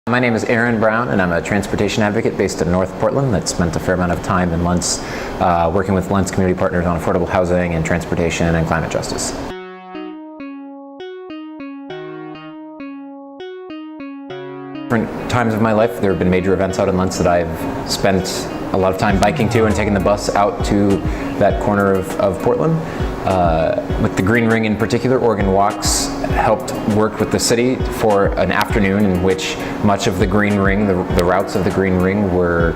My name is Aaron Brown, and I'm a transportation advocate based in North Portland that spent a fair amount of time in Lentz working with Lentz community partners on affordable housing and transportation and climate justice. Different times of my life, there have been major events out in Lentz that I've spent a lot of time biking to and taking the bus out to that corner of Portland. With the Green Ring in particular, Oregon Walks helped work with the city for an afternoon in which much of the Green Ring, the routes of the Green Ring were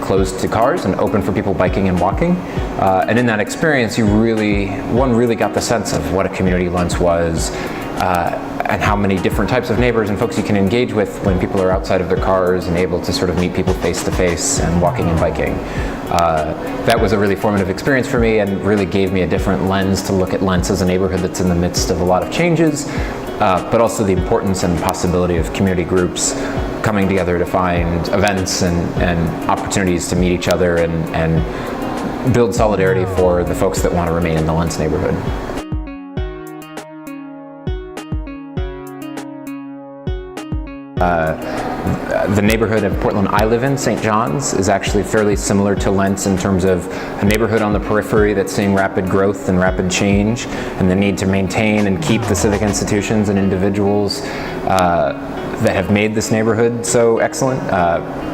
closed to cars and open for people biking and walking. And in that experience, one really got the sense of what a community Lentz was, and how many different types of neighbors and folks you can engage with when people are outside of their cars and able to sort of meet people face to face and walking and biking. That was a really formative experience for me and really gave me a different lens to look at Lentz as a neighborhood that's in the midst of a lot of changes, but also the importance and possibility of community groups coming together to find events and opportunities to meet each other and build solidarity for the folks that want to remain in the Lentz neighborhood. The neighborhood of Portland I live in, St. John's, is actually fairly similar to Lentz in terms of a neighborhood on the periphery that's seeing rapid growth and rapid change, and the need to maintain and keep the civic institutions and individuals that have made this neighborhood so excellent,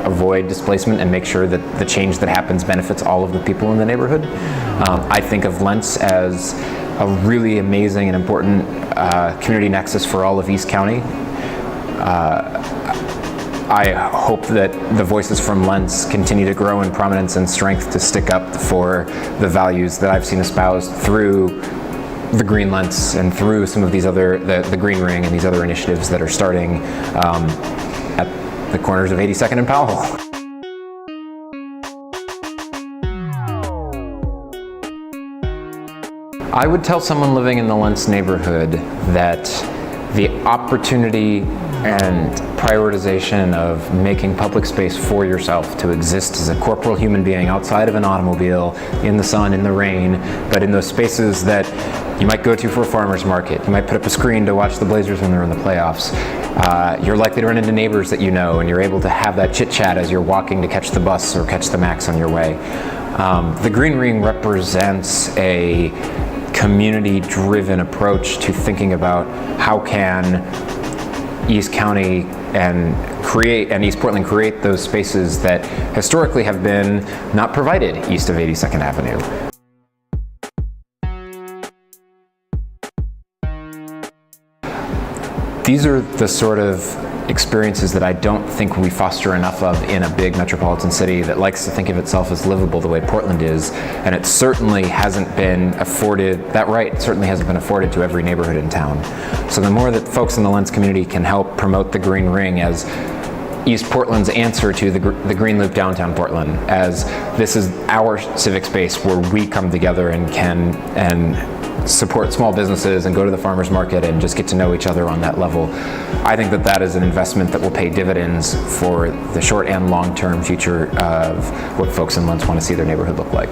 avoid displacement, and make sure that the change that happens benefits all of the people in the neighborhood. I think of Lentz as a really amazing and important community nexus for all of East County. I hope that the voices from Lentz continue to grow in prominence and strength to stick up for the values that I've seen espoused through the Green Lentz and through some of these other, the Green Ring and these other initiatives that are starting at the corners of 82nd and Powell. I would tell someone living in the Lentz neighborhood that the opportunity and prioritization of making public space for yourself to exist as a corporal human being outside of an automobile, in the sun, in the rain, but in those spaces that you might go to for a farmer's market. You might put up a screen to watch the Blazers when they're in the playoffs. You're likely to run into neighbors that you know, and you're able to have that chit chat as you're walking to catch the bus or catch the Max on your way. The Green Ring represents a community-driven approach to thinking about how can East County and East Portland create those spaces that historically have been not provided east of 82nd Avenue. These are the sort of experiences that I don't think we foster enough of in a big metropolitan city that likes to think of itself as livable the way Portland is, and it certainly hasn't been afforded, that right certainly hasn't been afforded to every neighborhood in town. So the more that folks in the Lentz community can help promote the Green Ring as East Portland's answer to the Green Loop downtown Portland, as this is our civic space where we come together and can support small businesses and go to the farmer's market and just get to know each other on that level. I think that that is an investment that will pay dividends for the short and long-term future of what folks in Lentz want to see their neighborhood look like.